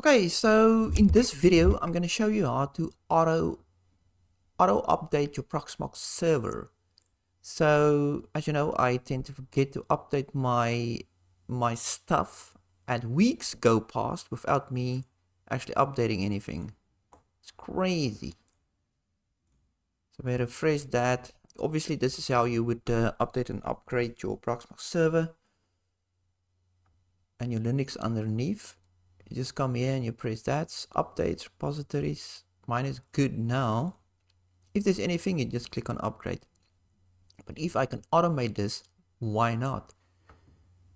Okay, so in this video, I'm going to show you how to auto update your Proxmox server. So as you know, I tend to forget to update my stuff, and weeks go past without me actually updating anything. It's crazy. So we refresh that. Obviously, this is how you would update and upgrade your Proxmox server and your Linux underneath. You just come here and you press that, updates, repositories. Mine is good now. If there's anything, you just click on upgrade. But if I can automate this, why not?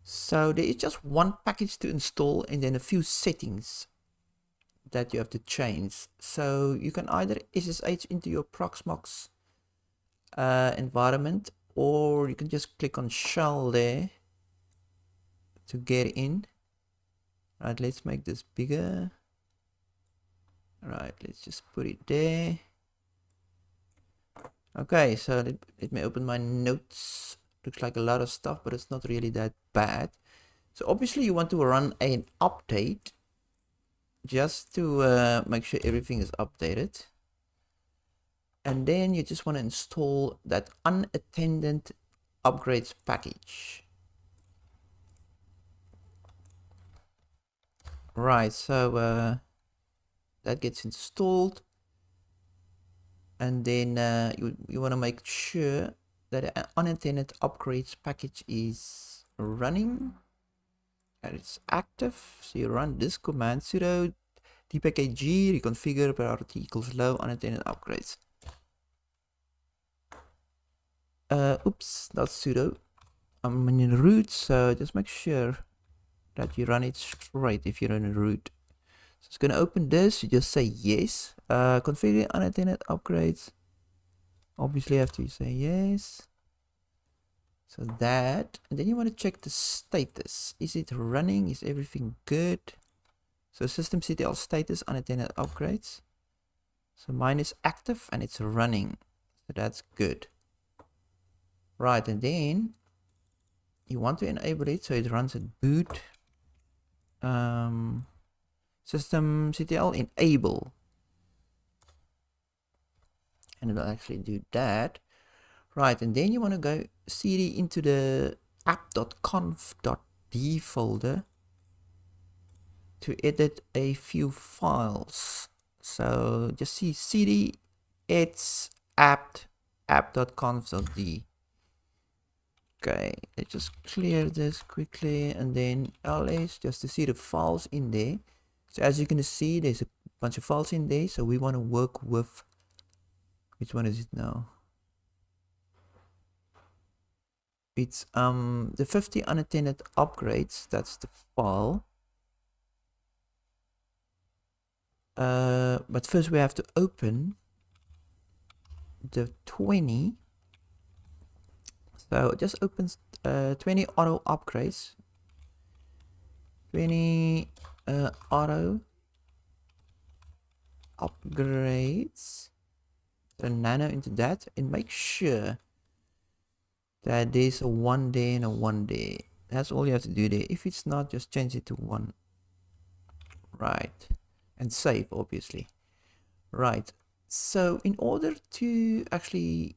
So there is just one package to install and then a few settings that you have to change. So you can either SSH into your Proxmox environment, or you can just click on shell there to get in. Right, let's make this bigger. Right, let's just put it there. Okay, so let me open my notes. Looks like a lot of stuff, but it's not really that bad. So obviously you want to run an update just to make sure everything is updated. And then you just want to install that unattended upgrades package. Right, so that gets installed. And then you want to make sure that an unattended upgrades package is running. And it's active. So you run this command sudo dpkg reconfigure priority equals low unattended upgrades. Oops, not sudo. I'm in root, so just make sure that you run it straight if you're in root. So it's gonna open this. You just say yes. Configure unattended upgrades. Obviously, you have to say yes. So that, and then you want to check the status. Is it running? Is everything good? So systemctl status unattended upgrades. So mine is active and it's running. So that's good. Right, and then you want to enable it so it runs at boot. Systemctl enable. And it'll actually do that. Right, and then you want to go cd into the apt.conf.d folder to edit a few files. So just see cd it's apt.conf.d. Okay, let's just clear this quickly, and then ls just to see the files in there. So as you can see, there's a bunch of files in there, so we want to work with, which one is it now? It's the 50 unattended upgrades. That's the file. But first we have to open the 20. So it just opens 20 auto upgrades. 20 auto upgrades. So nano into that, and make sure that there's a 1 day and a 1 day. That's all you have to do there. If it's not, just change it to 1. Right, and save, obviously. Right, so in order to actually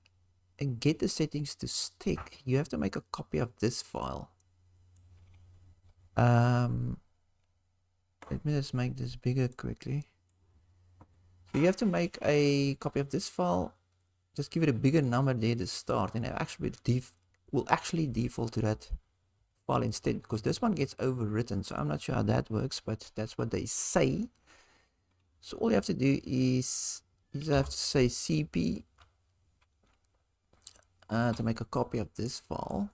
get the settings to stick, you have to make a copy of this file. Let me just make this bigger quickly. So you have to make a copy of this file. Just give it a bigger number there to start, and it actually will actually default to that file instead, because this one gets overwritten. So I'm not sure how that works, but that's what they say. So all you have to do is you just have to say cp to make a copy of this file.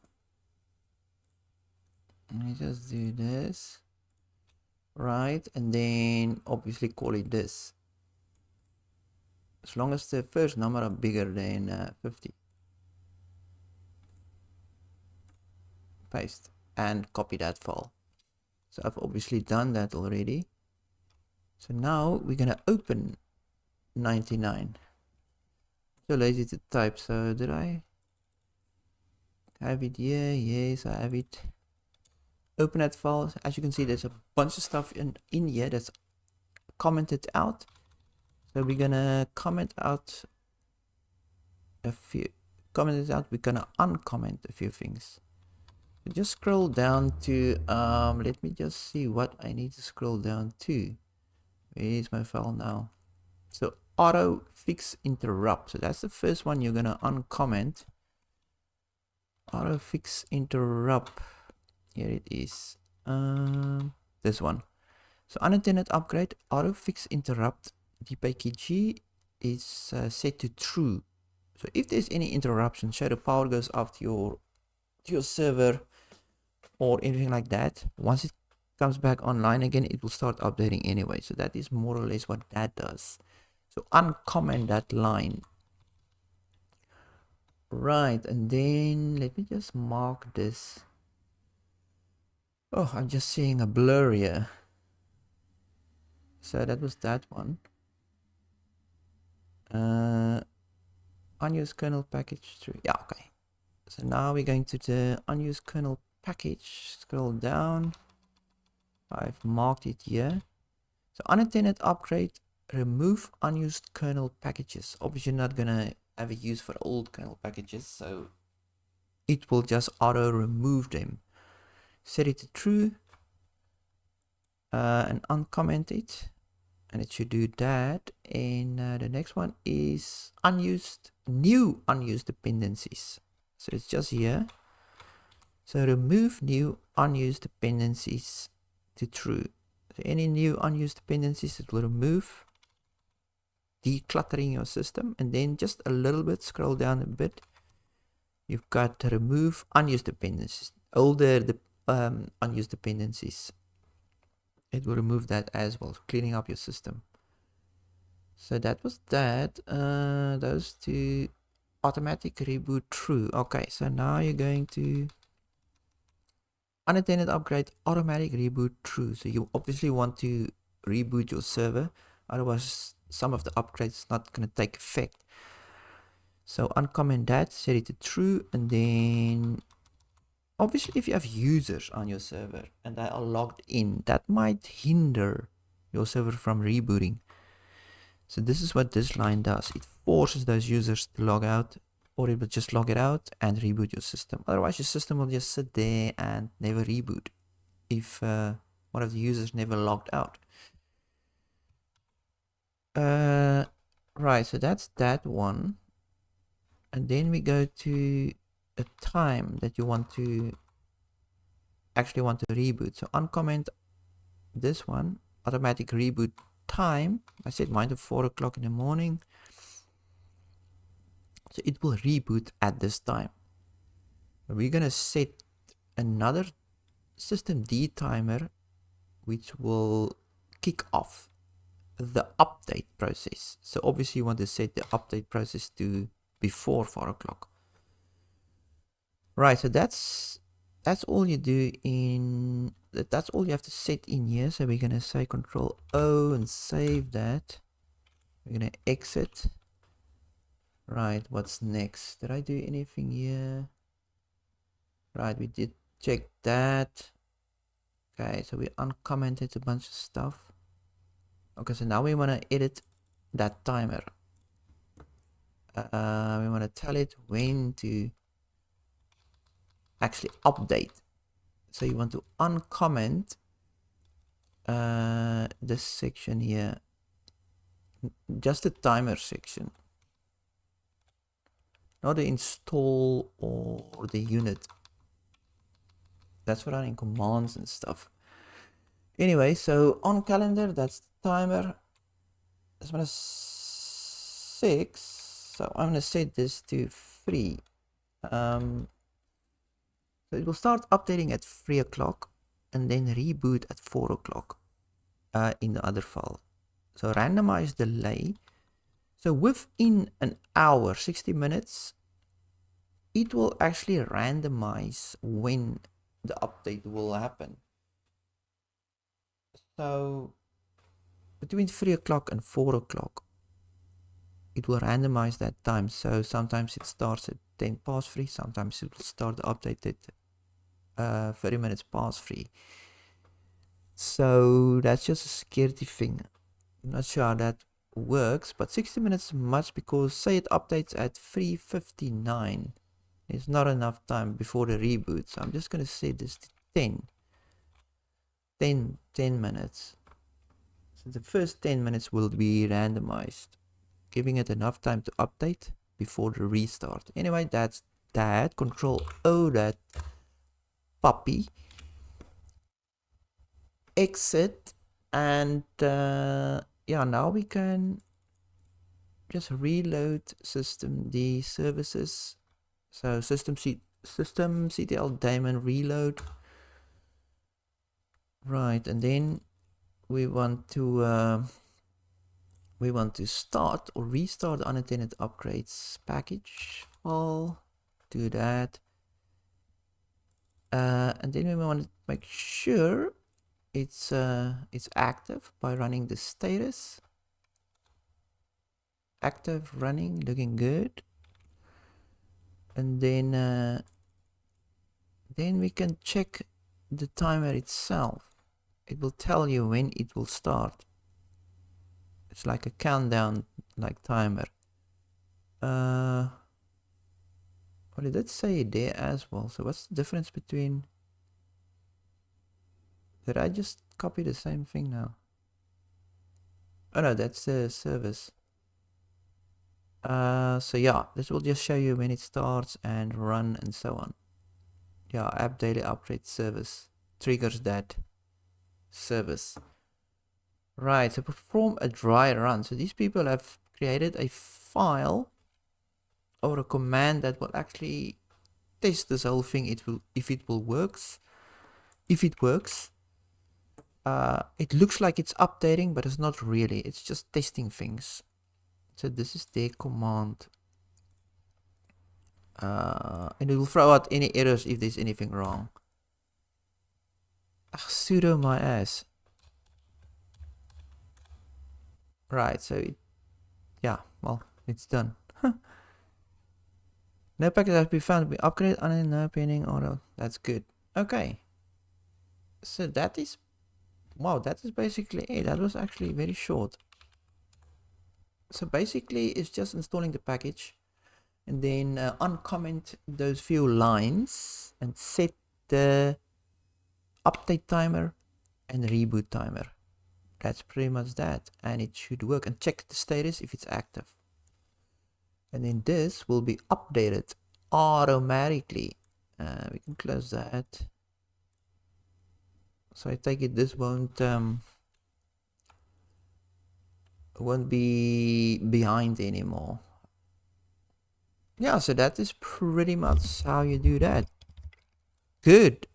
And you just do this, right? And then obviously call it this, as long as the first number are bigger than 50. Paste and copy that file. So I've obviously done that already. So now we're gonna open 99. So lazy to type. So did I have it here? Yes, I have it. Open that file. As you can see, there's a bunch of stuff in here that's comment it out. So we're gonna comment out a few, comment it out, we're gonna uncomment a few things. So just scroll down to, let me just see what I need to scroll down to. Where is my file now? So auto fix interrupt. So that's the first one you're gonna uncomment. Auto fix interrupt. Here it is. This one. So unattended upgrade, auto fix interrupt. The PKG is set to true. So if there's any interruption, say the power goes off to your server or anything like that, once it comes back online again, it will start updating anyway. So that is more or less what that does. So uncomment that line. Right, and then let me just mark this. Oh, I'm just seeing a blur here. So that was that one. Unused kernel package through. Yeah, okay. So now we're going to the unused kernel package. Scroll down. I've marked it here. So unattended upgrade, remove unused kernel packages. Obviously not gonna have a use for old kernel packages, so it will just auto remove them. Set it to true and uncomment it, and it should do that. And the next one is new unused dependencies. So it's just here. So remove new unused dependencies to true. So any new unused dependencies, it will remove, decluttering your system. And then just a little bit, scroll down a bit, you've got to remove unused dependencies, older unused dependencies. It will remove that as well, cleaning up your system. So that was that. Those two. Automatic reboot true. Okay, so now you're going to unattended upgrade, automatic reboot true. So you obviously want to reboot your server, otherwise some of the upgrades not going to take effect. So uncomment that, set it to true, and then obviously if you have users on your server and they are logged in, that might hinder your server from rebooting. So this is what this line does. It forces those users to log out, or it will just log it out and reboot your system. Otherwise your system will just sit there and never reboot if one of the users never logged out. Right, so that's that one. And then we go to a time that you want to reboot. So uncomment this one, automatic reboot time. I set mine to 4 o'clock in the morning. So it will reboot at this time. We're gonna set another system D timer, which will kick off the update process. So obviously you want to set the update process to before 4 o'clock. Right, so that's all you do in, that's all you have to set in here. So we're gonna say Control O and save that. We're gonna exit. Right, what's next? Did I do anything here? Right, we did check that. Okay, so we uncommented a bunch of stuff. Okay, so now we want to edit that timer. We want to tell it when to actually update. So you want to uncomment this section here, just the timer section, not the install or the unit. That's for running commands and stuff. Anyway, so on calendar, that's the timer. That's one 6. So I'm gonna set this to 3. So it will start updating at 3 o'clock and then reboot at 4 o'clock in the other file. So randomize delay. So within an hour, 60 minutes, it will actually randomize when the update will happen. So between 3 o'clock and 4 o'clock, it will randomize that time. So sometimes it starts at 10 past 3, sometimes it will start the update at 30 minutes past 3. So that's just a security thing. I'm not sure how that works, but 60 minutes is much because say it updates at 3:59. It's not enough time before the reboot, so I'm just going to set this to 10 minutes. So the first 10 minutes will be randomized, giving it enough time to update before the restart. Anyway, that's that. Control O that puppy. Exit, and yeah, now we can just reload system D services. So system CTL daemon reload. Right, and then we want to start or restart the unattended upgrades package. I'll do that. And then we want to make sure it's active by running the status. Active, running, looking good. And then we can check the timer itself. It will tell you when it will start. It's like a countdown, like timer. Well, it did say it there as well. So what's the difference between? Did I just copy the same thing now? Oh no, that's the service. So yeah, this will just show you when it starts and run and so on. Yeah, app daily upgrade service triggers that service. Right, so perform a dry run. So these people have created a file or a command that will actually test this whole thing. If it works. It looks like it's updating, but it's not really. It's just testing things. So this is their command. And it will throw out any errors if there's anything wrong. Sudo my ass. Right, so yeah, well, it's done. No packet has been found to be upgraded, no pending auto. That's good. Okay. So that is, wow, that is basically it. That was actually very short. So basically it's just installing the package and then uncomment those few lines and set the update timer and reboot timer. That's pretty much that, and it should work. And check the status if it's active. And then this will be updated automatically. We can close that. So I take it this won't be behind anymore. Yeah, so that is pretty much how you do that. Good.